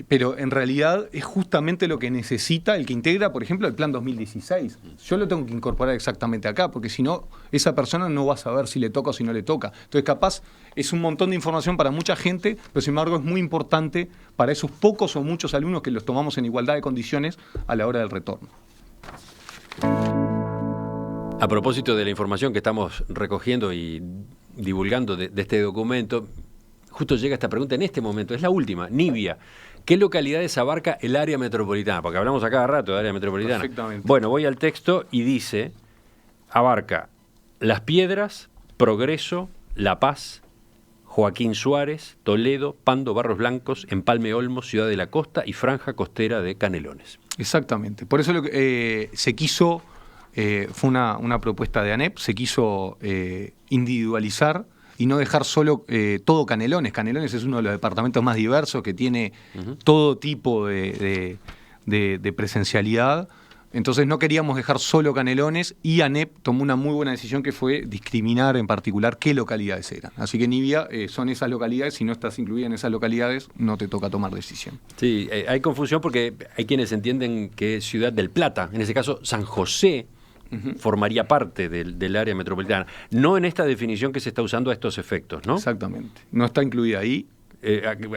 pero en realidad es justamente lo que necesita el que integra, por ejemplo, el plan 2016. Yo lo tengo que incorporar exactamente acá, porque si no, esa persona no va a saber si le toca o si no le toca. Entonces, capaz, es un montón de información para mucha gente, pero sin embargo es muy importante para esos pocos o muchos alumnos que los tomamos en igualdad de condiciones a la hora del retorno. A propósito de la información que estamos recogiendo y divulgando de este documento, justo llega esta pregunta en este momento, es la última, Nibia. ¿Qué localidades abarca el área metropolitana? Porque hablamos a cada rato de área metropolitana. Perfectamente. Bueno, voy al texto y dice, abarca Las Piedras, Progreso, La Paz, Joaquín Suárez, Toledo, Pando, Barros Blancos, Empalme Olmos, Ciudad de la Costa y Franja Costera de Canelones. Exactamente. Por eso se quiso, fue una propuesta de ANEP, se quiso individualizar y no dejar solo todo Canelones. Canelones es uno de los departamentos más diversos que tiene todo tipo de presencialidad. Entonces no queríamos dejar solo Canelones y ANEP tomó una muy buena decisión que fue discriminar en particular qué localidades eran. Así que Nibia son esas localidades, si no estás incluida en esas localidades no te toca tomar decisión. Sí, hay confusión porque hay quienes entienden que es Ciudad del Plata, en ese caso San José, formaría parte del área metropolitana. No en esta definición que se está usando a estos efectos, ¿no? Exactamente. No está incluida ahí.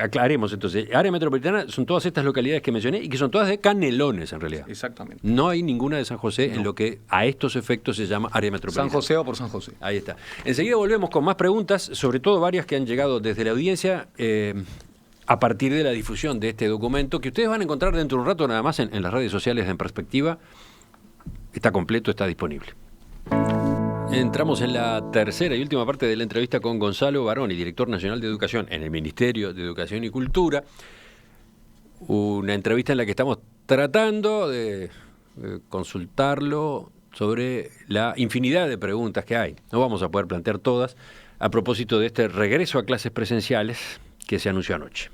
Aclaremos entonces. Área metropolitana son todas estas localidades que mencioné y que son todas de Canelones en realidad. Exactamente. No hay ninguna de San José en lo que a estos efectos se llama área metropolitana. San José o por San José. Ahí está. Enseguida volvemos con más preguntas, sobre todo varias que han llegado desde la audiencia a partir de la difusión de este documento que ustedes van a encontrar dentro de un rato nada más en las redes sociales de En Perspectiva. Está completo, está disponible. Entramos en la tercera y última parte de la entrevista con Gonzalo Baroni, director nacional de Educación en el Ministerio de Educación y Cultura. Una entrevista en la que estamos tratando de consultarlo sobre la infinidad de preguntas que hay. No vamos a poder plantear todas a propósito de este regreso a clases presenciales que se anunció anoche.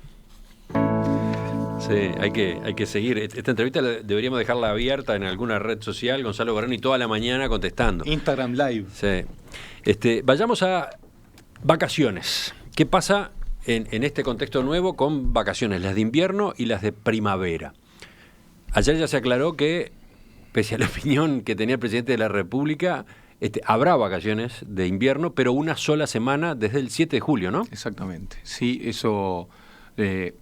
Sí, hay que seguir. Esta entrevista deberíamos dejarla abierta en alguna red social. Gonzalo Baroni toda la mañana contestando. Instagram Live. Sí. Vayamos a vacaciones. ¿Qué pasa en este contexto nuevo con vacaciones, las de invierno y las de primavera? Ayer ya se aclaró que, pese a la opinión que tenía el presidente de la República, habrá vacaciones de invierno, pero una sola semana desde el 7 de julio, ¿no? Exactamente. Sí, eso...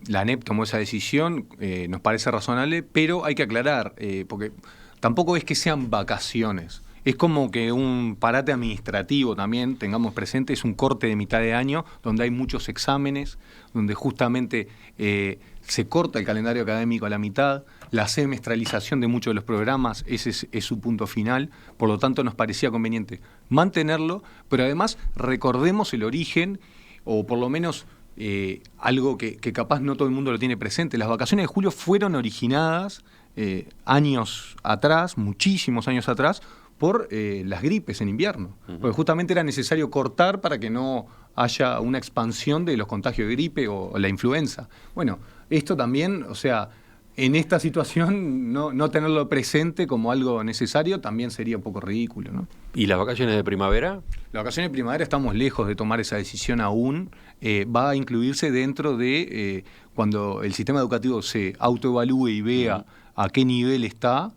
la ANEP tomó esa decisión, nos parece razonable, pero hay que aclarar, porque tampoco es que sean vacaciones, es como que un parate administrativo también, tengamos presente, es un corte de mitad de año, donde hay muchos exámenes, donde justamente se corta el calendario académico a la mitad, la semestralización de muchos de los programas, ese es su punto final, por lo tanto nos parecía conveniente mantenerlo, pero además recordemos el origen, o por lo menos... algo que capaz no todo el mundo lo tiene presente. Las vacaciones de julio fueron originadas años atrás, muchísimos años atrás, por las gripes en invierno. Porque justamente era necesario cortar para que no haya una expansión de los contagios de gripe o la influenza. Bueno, esto también, o sea, en esta situación no tenerlo presente como algo necesario también sería un poco ridículo, ¿no? ¿Y las vacaciones de primavera? Las vacaciones de primavera estamos lejos de tomar esa decisión aún. Va a incluirse dentro de cuando el sistema educativo se autoevalúe y vea a qué nivel está,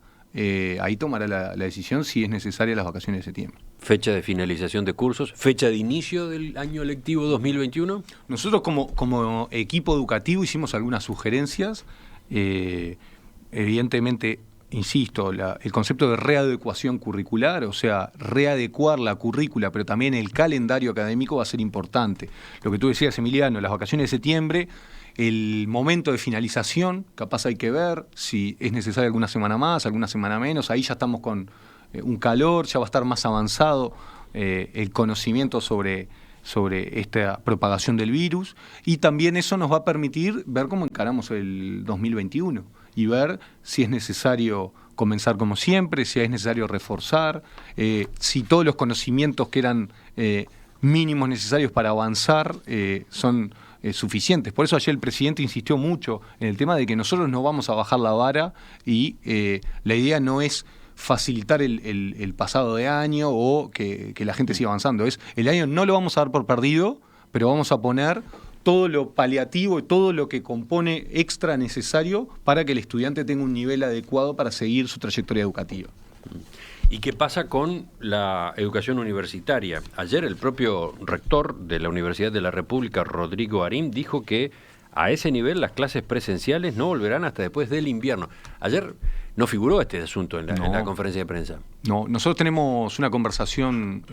ahí tomará la decisión si es necesaria las vacaciones de septiembre. Fecha de finalización de cursos, fecha de inicio del año lectivo 2021. Nosotros como equipo educativo hicimos algunas sugerencias. Evidentemente, insisto, el concepto de readecuación curricular, o sea, readecuar la currícula, pero también el calendario académico va a ser importante. Lo que tú decías, Emiliano, las vacaciones de septiembre, el momento de finalización, capaz hay que ver si es necesaria alguna semana más, alguna semana menos, ahí ya estamos con un calor, ya va a estar más avanzado el conocimiento sobre esta propagación del virus, y también eso nos va a permitir ver cómo encaramos el 2021 y ver si es necesario comenzar como siempre, si es necesario reforzar, si todos los conocimientos que eran mínimos necesarios para avanzar son suficientes. Por eso ayer el presidente insistió mucho en el tema de que nosotros no vamos a bajar la vara y la idea no es facilitar el pasado de año o que la gente siga avanzando. El año no lo vamos a dar por perdido, pero vamos a poner todo lo paliativo y todo lo que compone extra necesario para que el estudiante tenga un nivel adecuado para seguir su trayectoria educativa. ¿Y qué pasa con la educación universitaria? Ayer el propio rector de la Universidad de la República, Rodrigo Arim, dijo que a ese nivel las clases presenciales no volverán hasta después del invierno. Ayer no figuró este asunto en la conferencia de prensa. No, nosotros tenemos una conversación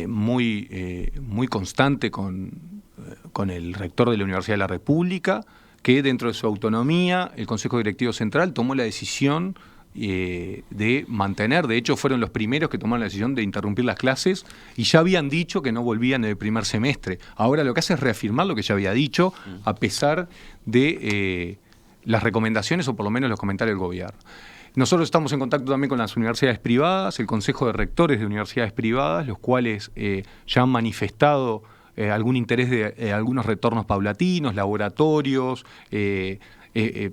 muy constante con el rector de la Universidad de la República, que dentro de su autonomía, el Consejo Directivo Central tomó la decisión de mantener, de hecho fueron los primeros que tomaron la decisión de interrumpir las clases y ya habían dicho que no volvían en el primer semestre. Ahora lo que hace es reafirmar lo que ya había dicho, a pesar de las recomendaciones o por lo menos los comentarios del gobierno. Nosotros estamos en contacto también con las universidades privadas, el Consejo de Rectores de Universidades Privadas, los cuales ya han manifestado algún interés de algunos retornos paulatinos, laboratorios,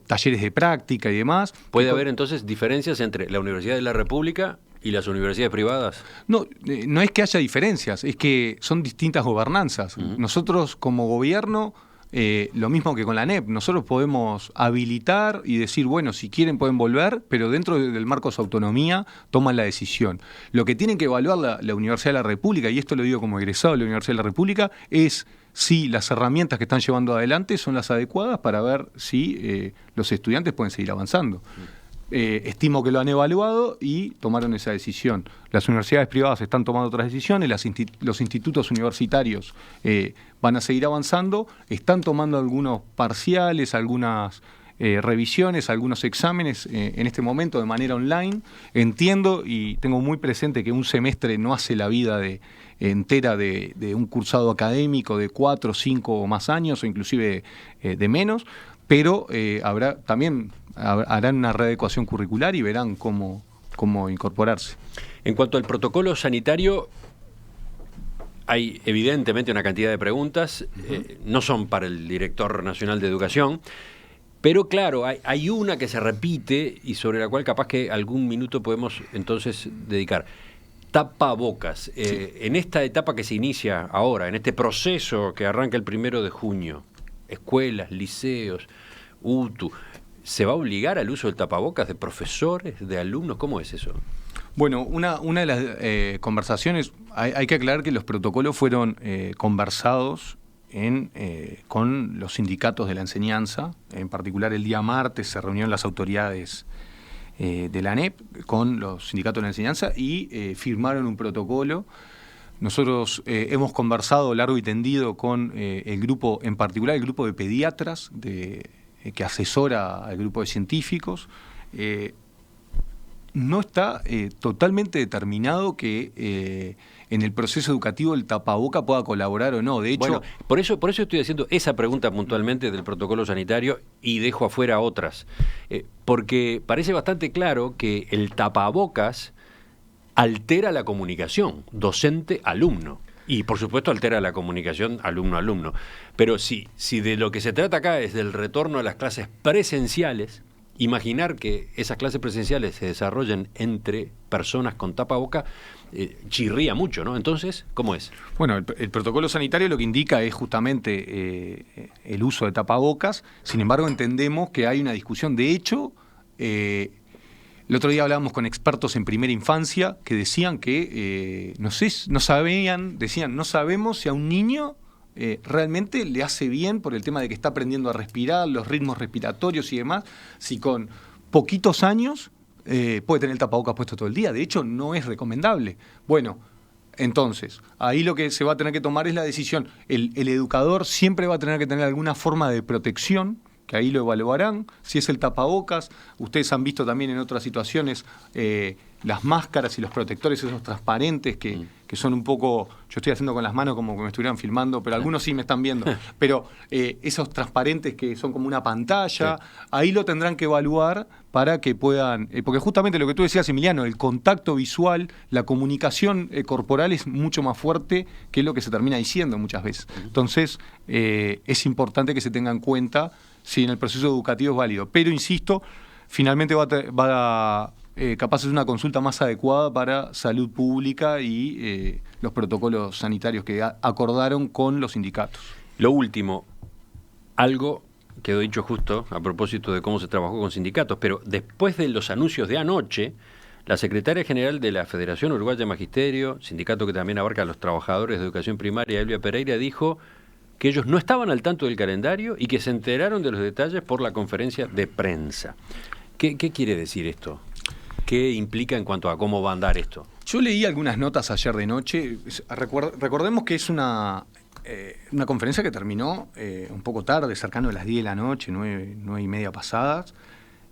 talleres de práctica y demás. ¿Puede haber entonces diferencias entre la Universidad de la República y las universidades privadas? No, no es que haya diferencias, es que son distintas gobernanzas. Nosotros como gobierno, lo mismo que con la ANEP, nosotros podemos habilitar y decir, bueno, si quieren pueden volver, pero dentro del marco de su autonomía toman la decisión. Lo que tienen que evaluar la Universidad de la República, y esto lo digo como egresado de la Universidad de la República, es si las herramientas que están llevando adelante son las adecuadas para ver si los estudiantes pueden seguir avanzando. Estimo que lo han evaluado y tomaron esa decisión. Las universidades privadas están tomando otras decisiones, los institutos universitarios van a seguir avanzando, están tomando algunos parciales, algunas revisiones, algunos exámenes en este momento de manera online. Entiendo y tengo muy presente que un semestre no hace la vida entera de un cursado académico de 4, 5 o más años, o inclusive de menos, pero harán una readecuación curricular y verán cómo incorporarse. En cuanto al protocolo sanitario, hay evidentemente una cantidad de preguntas, no son para el director nacional de educación, pero claro, hay una que se repite y sobre la cual capaz que algún minuto podemos entonces dedicar. Tapabocas. Sí. En esta etapa que se inicia ahora, en este proceso que arranca el 1 de junio, escuelas, liceos, UTU, ¿se va a obligar al uso del tapabocas de profesores, de alumnos? ¿Cómo es eso? Bueno, una de las conversaciones, hay que aclarar que los protocolos fueron conversados con los sindicatos de la enseñanza. En particular el día martes se reunieron las autoridades de la ANEP con los sindicatos de la enseñanza y firmaron un protocolo. Nosotros hemos conversado largo y tendido con el grupo, en particular el grupo de pediatras que asesora al grupo de científicos. No está totalmente determinado que en el proceso educativo el tapaboca pueda colaborar o no. De hecho, bueno, por eso estoy haciendo esa pregunta puntualmente del protocolo sanitario y dejo afuera otras. Porque parece bastante claro que el tapabocas altera la comunicación docente-alumno. Y por supuesto altera la comunicación alumno-alumno. Pero si de lo que se trata acá es del retorno a las clases presenciales, imaginar que esas clases presenciales se desarrollen entre personas con tapaboca chirría mucho, ¿no? Entonces, ¿cómo es? Bueno, el protocolo sanitario lo que indica es justamente el uso de tapabocas. Sin embargo, entendemos que hay una discusión. De hecho, El otro día hablábamos con expertos en primera infancia que decían que no sabemos si a un niño realmente le hace bien por el tema de que está aprendiendo a respirar, los ritmos respiratorios y demás, si con poquitos años puede tener el tapabocas puesto todo el día. De hecho, no es recomendable. Bueno, entonces, ahí lo que se va a tener que tomar es la decisión. El educador siempre va a tener que tener alguna forma de protección, que ahí lo evaluarán, si es el tapabocas. Ustedes han visto también en otras situaciones las máscaras y los protectores, esos transparentes que son un poco, yo estoy haciendo con las manos como que me estuvieran filmando, pero algunos sí me están viendo, pero esos transparentes que son como una pantalla, ahí lo tendrán que evaluar para que puedan, porque justamente lo que tú decías, Emiliano, el contacto visual, la comunicación corporal es mucho más fuerte que lo que se termina diciendo muchas veces. Entonces, es importante que se tenga en cuenta si en el proceso educativo es válido. Pero, insisto, finalmente capaz es una consulta más adecuada para salud pública y los protocolos sanitarios que acordaron con los sindicatos. Lo último, algo quedó dicho justo a propósito de cómo se trabajó con sindicatos, pero después de los anuncios de anoche, la secretaria general de la Federación Uruguaya de Magisterio, sindicato que también abarca a los trabajadores de educación primaria, Elvia Pereira, dijo que ellos no estaban al tanto del calendario y que se enteraron de los detalles por la conferencia de prensa. ¿Qué quiere decir esto? ¿Qué implica en cuanto a cómo va a andar esto? Yo leí algunas notas ayer de noche. Recordemos que es una conferencia que terminó un poco tarde, cercano a las 10 de la noche, 9:30 pasadas.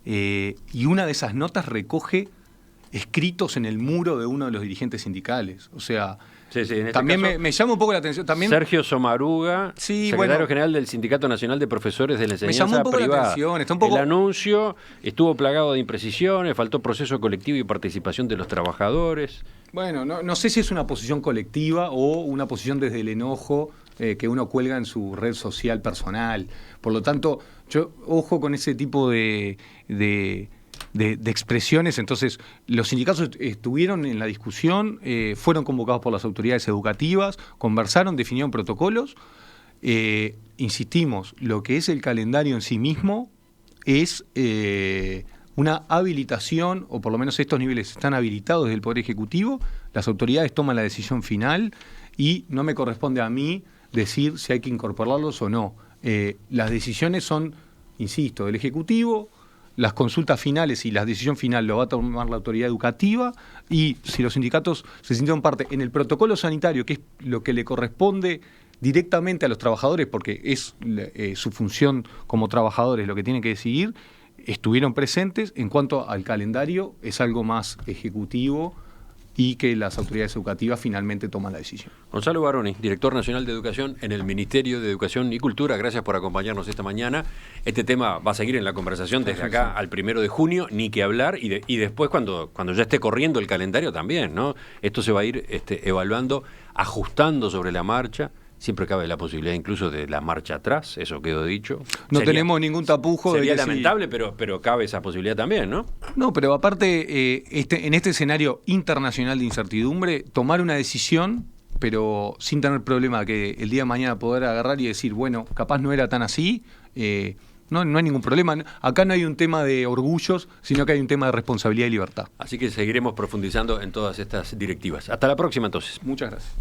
Y una de esas notas recoge escritos en el muro de uno de los dirigentes sindicales. O sea, en también caso, me llama un poco la atención. También, Sergio Somaruga, secretario general del Sindicato Nacional de Profesores de la Enseñanza Privada. Me llamó un poco la atención. Está un poco... El anuncio estuvo plagado de imprecisiones, faltó proceso colectivo y participación de los trabajadores. Bueno, no sé si es una posición colectiva o una posición desde el enojo que uno cuelga en su red social personal. Por lo tanto, yo ojo con ese tipo de expresiones. Entonces, los sindicatos estuvieron en la discusión, fueron convocados por las autoridades educativas, conversaron, definieron protocolos. Insistimos, lo que es el calendario en sí mismo es una habilitación, o por lo menos estos niveles están habilitados desde el Poder Ejecutivo, las autoridades toman la decisión final y no me corresponde a mí decir si hay que incorporarlos o no. Las decisiones son, insisto, del Ejecutivo. Las consultas finales y la decisión final lo va a tomar la autoridad educativa, y si los sindicatos se sintieron parte en el protocolo sanitario, que es lo que le corresponde directamente a los trabajadores, porque es su función como trabajadores lo que tienen que decidir, estuvieron presentes. En cuanto al calendario, es algo más ejecutivo y que las autoridades educativas finalmente toman la decisión. Gonzalo Baroni, director nacional de Educación en el Ministerio de Educación y Cultura, gracias por acompañarnos esta mañana. Este tema va a seguir en la conversación desde acá al 1 de junio, ni que hablar, y después cuando ya esté corriendo el calendario también, ¿no? Esto se va a ir evaluando, ajustando sobre la marcha. Siempre cabe la posibilidad incluso de la marcha atrás, eso quedó dicho. No tenemos ningún tapujo. Sería lamentable, pero cabe esa posibilidad también, ¿no? No, pero aparte, en este escenario internacional de incertidumbre, tomar una decisión, pero sin tener problema que el día de mañana poder agarrar y decir, bueno, capaz no era tan así, no hay ningún problema. Acá no hay un tema de orgullos, sino que hay un tema de responsabilidad y libertad. Así que seguiremos profundizando en todas estas directivas. Hasta la próxima, entonces. Muchas gracias.